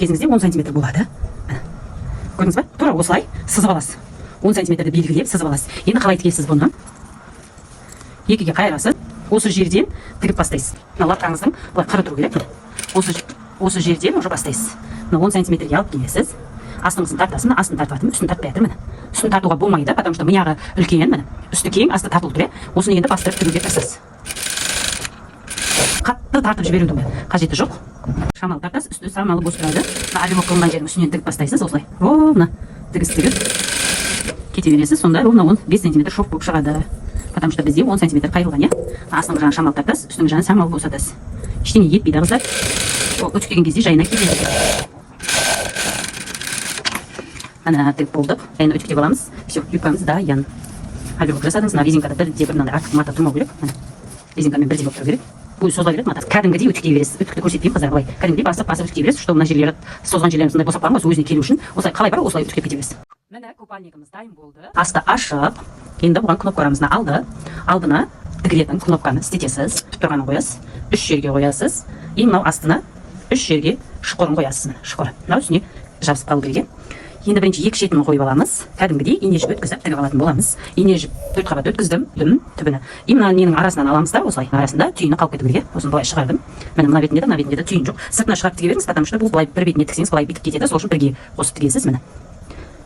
кезіңізде 10 сантиметр болады. Көрдіңіз ба? Тура осылай сызып аласыз. 10 сантиметрді белгілеп сызып аласыз. Енді қалай тігесіз бұны? Екіге қайырасыз. Осы жерден тігіп бастайсыз. Лапкаңыздың былай қыры тұру керек. Осы жерден уже бастайсыз. 10 сантиметрге алып келесіз. Астыңғысын тартасыз, астын тартып жатырмын, үстін тартпай жатырмын. Үстін тартуға болмайды, потому что мияғы үлкен, міне. Үсті кең, асты тартылып тұр. Осыны енді бастырып тігуге тырысасыз. Қатты тартып жіберудің қажеті жоқ. Шамалы тартасыз, үсті самалы бос тұрады. Альбок қылынған жердің үстінен тігіп бастайсыз, осылай. Ровно тігіс тігіп кете бересіз. Сонда ровно 5 сантиметр шоқ болып шығады. Потому что бізде 10 сантиметр қайырылған, астыңғы жағын шамалы тартасыз, үстіңгі жағын самалы босатасыз. Ештеңе етпейді қыздар. Ол үтіктеген кезде жайына кетеді. Ана тігіп болдық. Жайына үтіктеп аламыз. Все, юбкамыз дайын. Альбок жасадыңыз, резинкада бірде бір артық мата тұрмау керек. Резинкамен бірде болып тұру керек. Бұл созыла береді, мата. Кәдімгідей үтіктей бересіз. Үтікті көрсетпеймін қыздар, былай. Кәдімгідей басып үтіктей бересіз, что мына жерлері созған жерлерін сондай босап қалған, өзіне келу үшін. Осылай қалай бар, осылай үтіктеп кете бересіз. Міне купальнигіміз дайын болды. Асты ашып, енді бұған кнопкаларымызды алдына тігілетін кнопканы істетесіз. Тұрғанын қоясыз, 3 жерге қоясыз. И мынау астына 3 жерге шұқырын қоясыз. Шұқыр. Мынау үстіне жабысып қалу керек. Енді бірінші екі шетін қойып аламыз. Кәдімгідей ине жіп өткізіп тігіп алатын боламыз. Ине жіп 4 қабат өткіздім, түбіні. И мына ненің арасынан аламыз да, осылай. Арасында түйіні қалып кету керек. Осын былай шығардым. Міне мына бетінде де түйін жоқ. Сыртына шығарып тіге беріңіз, потому что бұл былай бір бетіне тіксеңіз былай битіп кетеді, сол үшін бірге қосып тігесіз, міне.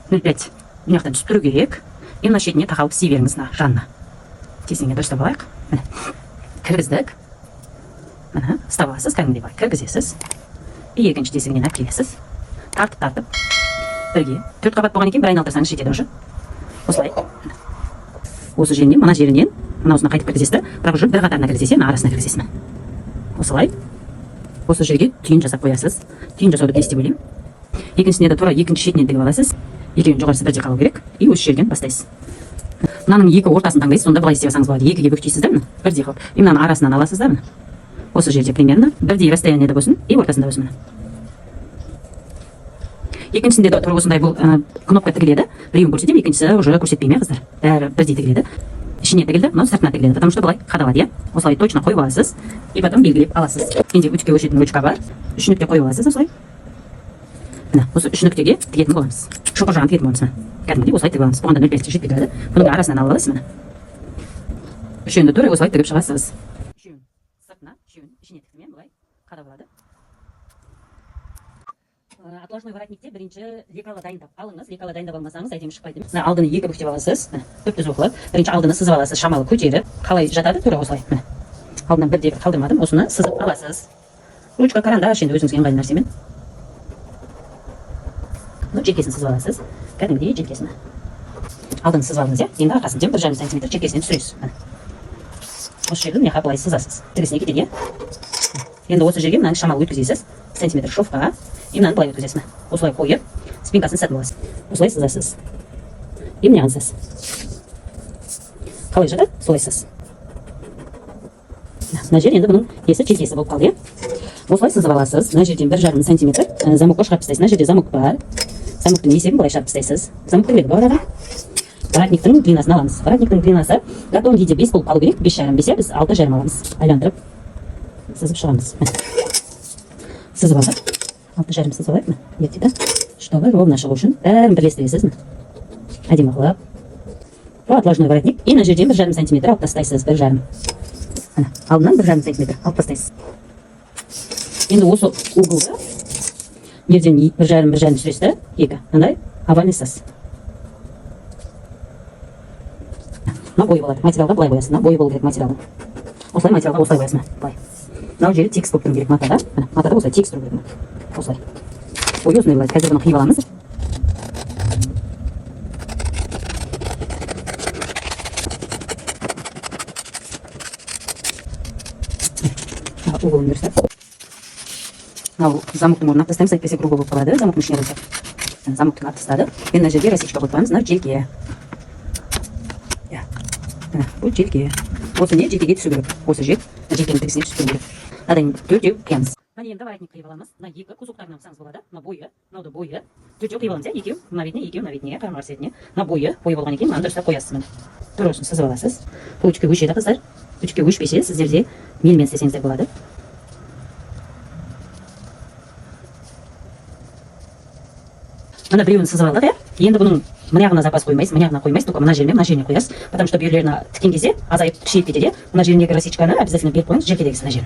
0,5 мына жақтан түсіп тұру керек. И мына шетіне тақалып сие беріңіз мына жанына. Кесеңе дұрыстап алайық. Міне. Кіргіздік. Міне, ұстап аласыз, кәдімгідей былай кіргізесіз. И екінші тесігінен алып келесіз. Тартып бірге 4 қабат болған екен, бір айналдырсаңыз жетеді уже. Осылай. Осы жерінен, мына жерінен, мынаусына қайтып кіргізесіз, бірақ уже бір қатарына кіргізесіз, арасына кіргізесіз. Осылай. Осы жерге түйін жасап қоясыз. Түйін жасауды білесіз деп ойлаймын. Екіншісіне де тура екінші шетінен тігіп аласыз. Екеуінің жоғарысы бірдей қалу керек. И осы жерден бастайсыз. Мынаның екі ортасын таңдайсыз, сонда былай істеп алсаңыз болады. Екіге бүктейсіз да, міне, бірдей қылып. И мынаның арасынан аласыз да, міне. Осы жерде примерно бірдей расстояниеде болсын, и ортасында болсын, міне. Екіншісінде де тура осындай бұл кнопка тігіледі. Біреуін көрсетемін, екіншісі уже көрсетпеймін, қыздар. Бәрі бірдей тігіледі. Ішіне тігілді, мынау сыртына тігіледі, потому что былай қадалады, осылай точно қойып аласыз, и потом белгілеп аласыз. Енді үтікке өшетін ручка бар. 3 нүкте қойып аласыз, осылай. Міне, осы 3 нүктеге тігетін боламыз. Шұқыр жағын тігетін боламыз, міне. Кәдімгідей осылай тігіп аламыз. Бұғанда 0,5 жетпей тұрады. Бұның да арасынан алып аласыз, міне. Үшеуінде тура осылай тігіп шығасыз. Үшеуін сыртына, үшеуін ішіне тіктімен былай қадап алады. Отложной воротникте бірінші лекалы дайындап алыңыз. Лекалы дайындап алмасаңыз әдемі шықпайды. Мына алдыны екі бүктеп аласыз. Түп-түз оқылып. Бірінші алдыны сызып аласыз, шамалы көтеріп. Қалай жатады? Тура осылай. Міне. Алдынан бірде бір қалдырмадым. Осыны сызып аласыз. Ручка, карандаш, енді өзіңізге ыңғайлы нәрсемен. Желкесін сызып аласыз. Кәдімгідей желкесін. Алдыны сызып алдыңыз, енді арқасын 1,5 см желкесінен түсіресіз. Осы жерді мына былай сызасыз. Тігісіне кетеді. Енді осы жерге мынаны шамалы өткізесіз. Сантиметр шовқа. И мынаны былай өткізесіз. Осылай қойып, спинкасын сатып аласыз. Осылай сызасыз. И мына сыз. Қалай жатады? Солай сыз. Мына жер енді бұның есі желкесі болып қалды. Осылай сызып аласыз. Мына жерден 1,5 см замокқа шығарып тастайсыз. Мына жерде замок бар. Замоктың есебін былай шығарып тастайсыз. Замок кірмеді бұл арада. Воротниктің длинасын аламыз. Воротниктің длинасы готовый виде 5 болып қалу керек. 5,5 бесе біз 6,5 аламыз. Айландырып сызып шығамыз. Сызып алып 6,5 сызып алайық, ертеді. Чтобы ровно шығу үшін бәрін бірлестіресіз. Әдемі қылып. Бұл отложной воротник. И мына жерден 1,5 см алып тастайсыз. 1,5. Алдынан 1,5 см алып тастайсыз. Енді осы углды ерден 1,5 түсіресіз. Екі. Андай овальный сыз. Мына бойы болады. Материалға былай қоясыз. Мына бойы болу керек материалға. Осылай материалға осылай қоясыз. Былай. Мынау жері текст болып тұру керек матада. Матада осылай текст тұру керек. Осылай. Бойы осындай болады. Қазір бұны қиып аламыз. Углын берсек. Мынау замоктың орнына тастаймыз, әйтпесе круглы болып қалады. Замоктың ішіне қойсақ. Замоктың алып тастадық. Енді мына жерге росичка қойып қоямыз. Мынау желке. Бұл желке. Осы не желкеге түсу керек. Осы жел желкенің тігісіне түсу керек. Надан төртеу қиямыз. Мына енді воротник қиып аламыз. Мына екі кусоктарынан алсаңыз болады. Мына бойы, мынауды бойы. Төртеу қиып аламыз, екеу мына бетіне, екеу мына бетіне, қарама-қарсы бетіне. Мына бойы болған екен, мынаны дұрыстап қоясыз. Міне. Тура осыны сызып аласыз. Бұл үтікке өшеді, қыздар. Үтікке өшпесе, сіздерде мелмен істесеңіздер болады. Мына біреуін сызып алдық, иә. Енді бұның мына жағына запас қоймайсыз, мына жағына қоймайсыз, только мына жеріне қоясыз. Потому что бүйірлеріне тіккен кезде азайып кішірейіп кетеді. Мына жеріндегі росичканы обязательно беріп қойыңыз, желкедегісі мына жер.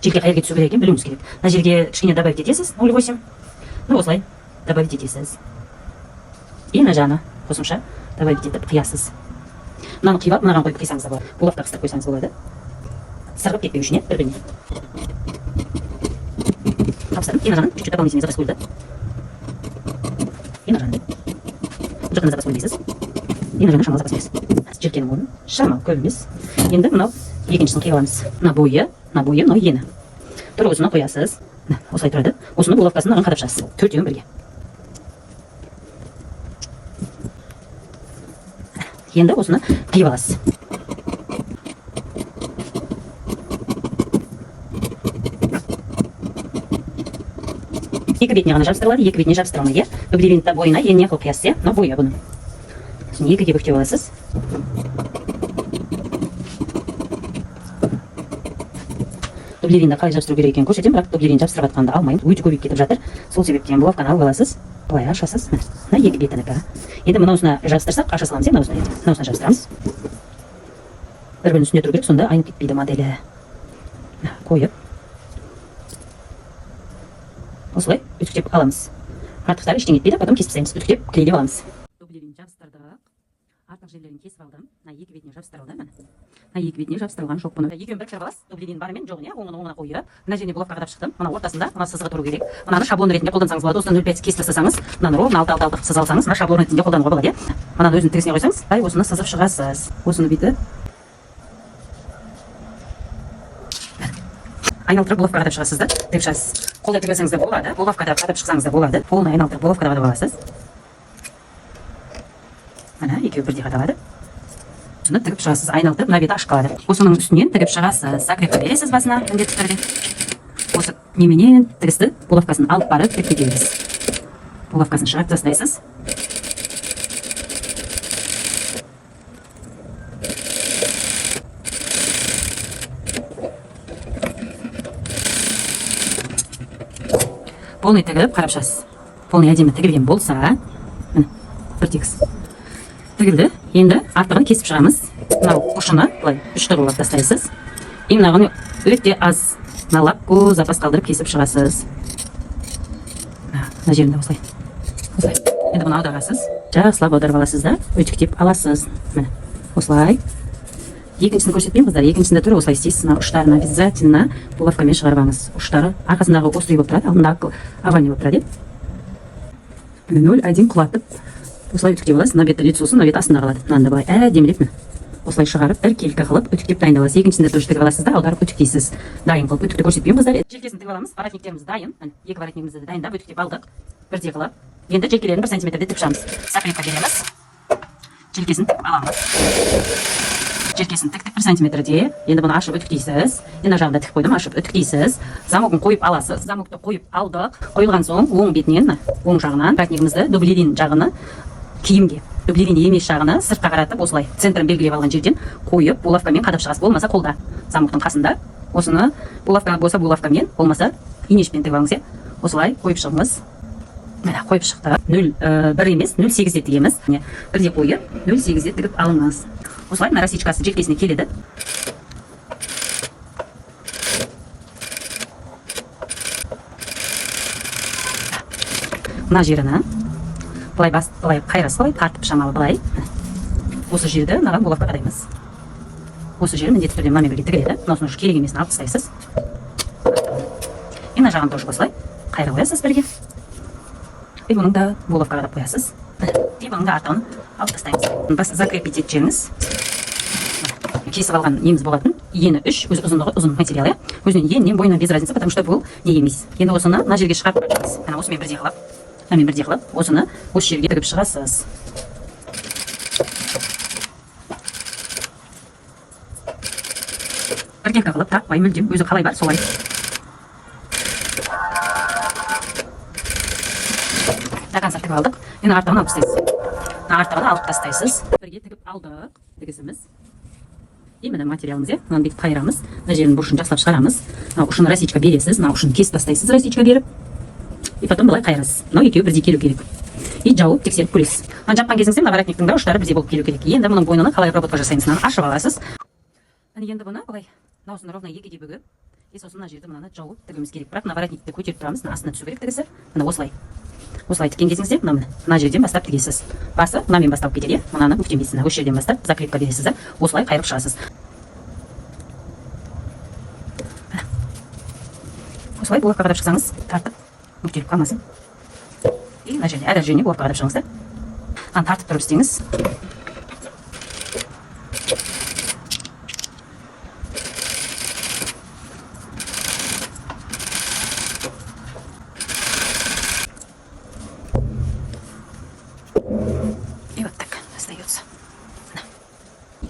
Желке қай жерге түсу керек екенін білуіңіз керек. Мына жерге кішкене добавить етесіз, 0,8. Ну, осылай добавить етесіз. И мына жағына қосымша добавить етіп қиясыз. Мынаны қиып алып, мынаған қойып қисаңыз да болады. Булавқа қыстырып қойсаңыз болады. Сырғып кетпеу үшін, бір-біріне. Жабыстырып, ең жағын чуть-чуть дополнительный запас қойды. Ең жағын. Бұл жақтан запас қойдайсыз. Ең жағына шамалы запас бересіз. Желкенің орнын шамалы көп емес. Енді мынау екіншісін қиып аламыз. Мына бойы, мынау ені. Тұр осыны қоясыз. Осылай тұрады. Осыны булавқасын мынаған қадап шығасыз. Төртеуін бірге. Енді осыны қиып аласыз. Екі бетіне ғана жабыстырылады, екі бетіне жабыстырылмайды. Дублевинтті бойына еніне қылып қиясыз, мына бойы бұны. Екіге бүктеп аласыз. Дублевинді қалай жабыстыру керек екенін көрсетемін, бірақ дублевин жабыстырып жатқанды алмаймын. Өте көбейіп кетіп жатыр. Сол себептен булавканы алып аласыз. Былай ашасыз. Мына екі бетінікі. Енді мынаусына жабыстырсақ, аша саламыз, мынаусына жабыстырамыз. Бір-бірінің үстіне тұру керек, сонда айнып кетпейді моделі. Қойып. Осылай үтіктеп аламыз. Артықтары ештеңе етпейді, потом кесіп тастаймыз. Үтіктеп клейлеп аламыз. Дублевин жабыстырдық. Артық жерлерін кесіп алдым. Мына екі бетіне жабыстырылды. Мына екі бетіне жабыстырылған жоқ бұны. Екеуін біріктіріп аласыз. Дублевин барымен жоғын, оңына қойып. Мына жеріне булавка қадап шықтым. Мына ортасында мына сызығы тұру керек. Мынаны шаблон ретінде қолдансаңыз болады. Осыдан 0,5 кесіп тастасаңыз, мынаны ровно алты сызып алсаңыз, мына шаблон ретінде қолдануға болады. Мынаны өзінің тігісіне қойсаңыз, осыны сызып шығасыз. Осыны бүйтіп айналдырып булавка қадап шығасыз да, тігіп шығасыз. Қолда тігілсеңіз де болады, булавкада қадап шықсаңыз да болады. Қолына айналдырып булавкада қадап аласыз. Мына екеуі бірдей қадалады. Осыны тігіп шығасыз, айналдырып, мына беті ашық қалады. Осының үстінен тігіп шығасыз, закрепка бересіз басына, міндетті түрде. Осы неменен тігісті булавкасын алып барып тігіп кете бересіз. Булавкасын шығарып тастайсыз. Полный тігіп қарап шығасыз. Полный әдемі тігілген болса, бір тегіс тігілді. Енді артығын кесіп шығамыз. Мынау ұшына былай үш қырлап тастайсыз. И мынаған өте аз лапку запас қалдырып кесіп шығасыз. Мына жерінде осылай. Енді бұны аударасыз. Жақсылап аударып аласыз да, үтіктеп аласыз. Міне осылай. Екіншісін көрсетпеймін, қыздар. Екіншісінде түрі осылай істейсіз. Мына ұштарын обязательно булавкамен шығарып алыңыз. Ұштары арқасындағы острый болып тұрады, алдындағы овальный болып тұрады. 0,1 құлатып осылай үтіктеп аласыз. Мына беті лицосы, мына беті астында қалады. Мынаны да былай әдемілеп осылай шығарып, іркелкі қылып үтіктеп дайындаласыз. Екіншісінде тоже тігіп аласыз да, аударып үтіктейсіз. Дайын қылып үтікті көрсетпеймін, қыздар. Желкесін тігіп аламыз. Воротниктеріміз дайын. Екі воротнигімізді дайындап үтіктеп алдық. Бірдей қылып. Енді желкелерін 1 сантиметрде тігіп шығамыз. Закрепка береміз. Желкесін тігіп аламыз. Желкесін тіктік 1 сантиметрде. Енді бұны ашып үтіктейсіз. Енді жағында тігіп қойдым, ашып үтіктейсіз. Замогын қойып аласыз. Замокты қойып алдық. Қойылған соң оң бетінен, оң жағынан воротнигімізді дублевин жағына киімге, дублевин емес жағына сыртқа қаратып осылай центрін белгілеп алған жерден қойып булавкамен қадап шығасыз. Болмаса қолда, замоктың қасында. Осыны булавка болса булавкамен, болмаса инешпен тігіп алыңыз. Осылай қойып шығыңыз. Міне қойып шықты. 0,1 емес, 0,8-де тігеміз. Бірде қойып, 0,8-де тігіп алыңыз. Осылай мына росичкасы желкесіне келеді. Мына жеріне былай қайрас былай тартып шамалы былай. Осы жерді мынаған булавка қадаймыз. Осы жері міндетті түрде мынамен бірге тігіледі. Мынаусын уже керек емесін алып тастайсыз. Мына жағын тоже осылай қайрап қоясыз бірге. И бұның да булавка қадап қоясыз. И бұның да артығын алып тастаймыз. Бас закрепить етчеңіз. Кесіп алған неміз болатын. Ені 3, өз ұзындығы ұзын материалы. Өзінің енінен бойынан без разница, потому что бұл не емес. Енді осыны мына жерге шығарып қойыңыз. Мына осымен бірдей қылып. Мен бірдей қылып, осыны осы жерге тігіп шығасыз. Іркелкі қылып, тартпай мүлдем, өзі қалай бар, солай. Жақансақ тігіп алдық. Енді артығын алып тастайсыз. Артығын алып тастайсыз. Бірге тігіп алдық тігісіміз. Мына материалымыз, мынаны бүйтіп қайырамыз. Мына жерінің бұрышын жақсылап шығарамыз. Мына ұшын росичка бересіз, мына ұшын кесіп тастайсыз росичка беріп. И потом былай қайырасыз. Мынау екеуі бірдей келу керек. и жауып тексеріп көресіз. Жапқан кезіңізде наворотниктің да ұштары бірдей болып келу керек. Енді мұның бойынан қалай обработка жасаймыз, мынаны ашып аласыз. Енді бұны былай дауысын ровно екіге бөгіп, сосын мына жерді мынаны жауып тігуіміз керек. Бірақ наворотникті көтеріп тұрамыз, астына түсу керек тігісі. Мына осылай тіккен кезіңізде мына жерден бастап тігесіз. Басы мынамен бастап кетеді, мынаны бүктемейсіз. Осы жерден бастап закрепка бересіз, осылай қайырып шығасыз. Осылай булавка қадап шықсаңыз, тартып бүктеліп қалмасын. И мына жерде әр жеріне булавка қадап шығыңыз. Тартып тұрып істеңіз.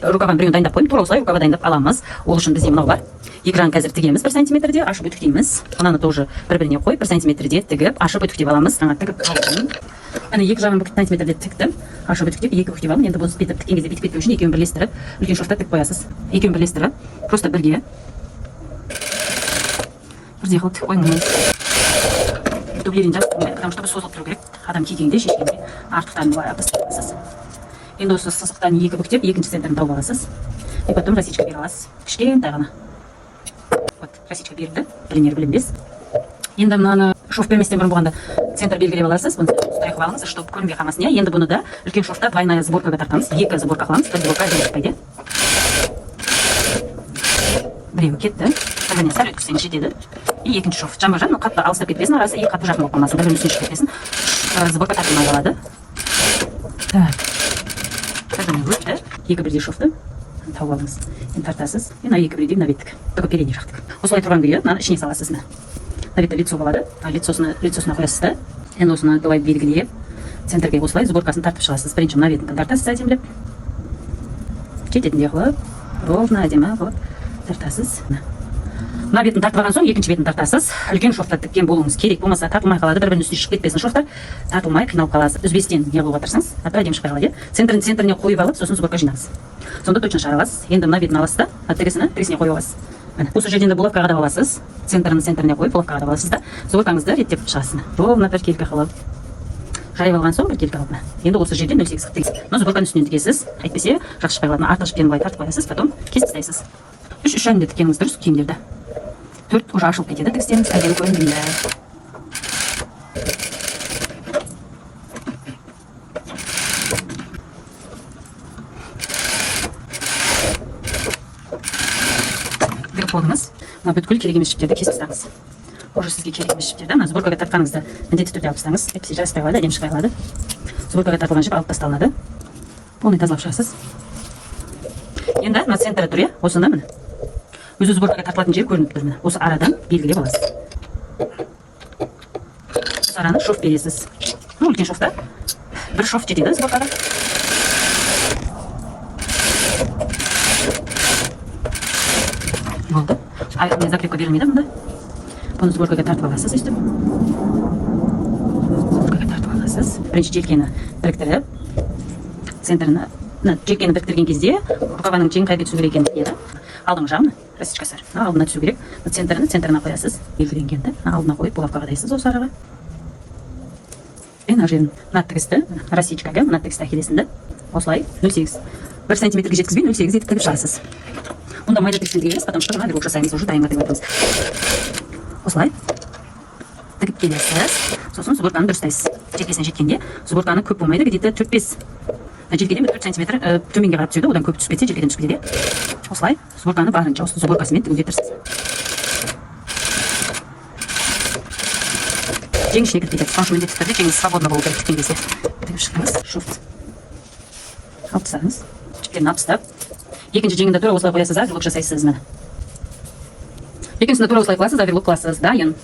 Рукавын біреуін дайындап қойып, тура осылай рукава дайындап аламыз. Ол үшін бізде мынау бар. Екі жағын қазір тігеміз 1 сантиметрде, ашып үтіктейміз. Мынаны тоже бір-біріне қойып 1 сантиметрде тігіп, ашып үтіктеп аламыз. Тігіп алдым. Міне екі жағын 1 сантиметрде тіктім, ашып үтіктеп, екі үтіктеп алдым. Енді бұл бетіп тіккен кезде бетіп кетпеу үшін екеуін бірлестіріп, үлкен шовта тігіп қоясыз. Екеуін бірлестіріп, просто бірге бірдей қылып тігіп қойыңыз. Дублерін жазып, потому что созылып тұру керек. Адам кигенде, шешкенде артықтарын былай тастап аласыз. Енді осы сызықтан екі бүктеп, екінші центрін тауып аласыз. И потом росичка бере аласыз. Кішкентай ғана. Вот, росичка берді, білінер-білінбес. Енді мынаны шов берместен бұрын болғанда центр белгілеп аласыз. Бұны ұстайық алыңыз, чтобы көрінбей қалмасын. Енді бұны да үлкен шовта двойная сборкаға тартамыз. Екі сборка қыламыз, бір сборка жетпейді. Біреуі кетті. Біріне сәл өткізсең жетеді. И екінші шов. Жамбы-жан, қатты алыстап кетпесін, арасы екі қатты жақын болып қалмасын. Бір-бірінің үстіне шығып кетпесін. Сборка тартылмай қалады. Так. Өтті. Екі бірдей шовты тауып алдыңыз. Енді тартасыз. Мына екі бірдей мына беттік. Только передний жақтық. Осылай тұрған күйі мынаны ішіне саласыз. Мына бетте лицо болады. Лицосына қоясыз да. Енді осыны былай белгілеп, центрге осылай сборкасын тартып шығасыз. Бірінші мына бетін тартасыз әдемілеп. Жететіндей қылып, ровно әдемі қылып тартасыз. Мына бетін тартып алған соң екінші бетін тартасыз. Үлкен шовта тіккен болуыңыз керек. Болмаса тартылмай қалады. Бір-бірінің үстіне шығып кетпесін шовтар. Тартылмай қиналып қаласыз. Үзбестен не қылуға тырысаңыз, әдемі шықпай қалады. Центріне қойып алып, сосын сборка жинаңыз. Сонда точно шығара аласыз. Енді мына бетін аласыз да, тігісіне қойып аласыз. Осы жерден де булавка қадап аласыз. Центріне қойып булавка қадап аласыз да, сборкаңызды реттеп шығасыз. Ровно бір келкі қылып. Жайып алған соң бір келкі қылып. Енді осы жерден 0,8 тігесіз. Но сборканың үстінен тігесіз. Әйтпесе жақсы шықпай қалады. Артық жіппен былай тартып қоясыз, потом кесіп тастайсыз. 3 жағында тіккеніңіз дұрыс киімдерді. 4 уже ашылып кетеді тігістеріңіз, әдемі көрінбейді. Тігіп болдыңыз. Мына бүткіл керек емес жіптерді кесіп тастаңыз. Уже сізге керек емес жіптерді мына сборкаға тартқаныңызды міндетті түрде алып тастаңыз. Әйтпесе жараспай қалады, әдемі шықпай қалады. Сборкаға тартылған жіп алып тасталынады. Полный тазалап шығасыз. Енді мына центрі тұр, осында міне. Өзі сборкаға тартылатын жер көрініп тұр. Осы арадан белгілеп аласыз. Осы араны шов бересіз. Үлкен шовта бір шов жетеді сборкаға. Болды. Аяғымен закрепка берілмейді мұнда. Бұны сборкаға тартып аласыз, өстіп. Сборкаға тартып аласыз. Бірінші желкені біріктіріп, центріне желкені біріктірген кезде рукаваның тең қайда түсу керек екенін еді. Алдыңғы жағын росичкасы алдына түсу керек. Центріне қоясыз. Белгіленгенді алдына қойып булавка қадайсыз осы араға. Мына жерін мына тігісті росичкаға, мына тігісті әкелесінді. Осылай 0,8. 1 сантиметрге жеткізбей 0,8 етіп тігіп шығасыз. Мұнда майда тігістен тігеміз, потому что мына бір жасаймыз, уже дайынға тігіп жатырмыз. Осылай тігіп келесіз. Сосын сборканы дұрыстайсыз. Желкесіне жеткенде сборканы көп болмайды, где-то 4-5. Желкеден 4 сантиметр төменге қарап түседі, одан көп түсіп кетсе желкеден түсіп кетеді. Осылай сборканы барынша осы сборкасымен тігуге тырысыз. Жең ішіне кіріп кетеді. Соның үшін міндетті түрде жеңіз свободно болу керек тіккен кезде. Тігіп шықтыңыз, шов алып тастаңыз. Жіптерін алып тастап, екінші жеңінде тура осылай қоясыз, оверлок жасайсыз. Екіншісінде тура осылай қыласыз, оверлок қыласыз. Дайын.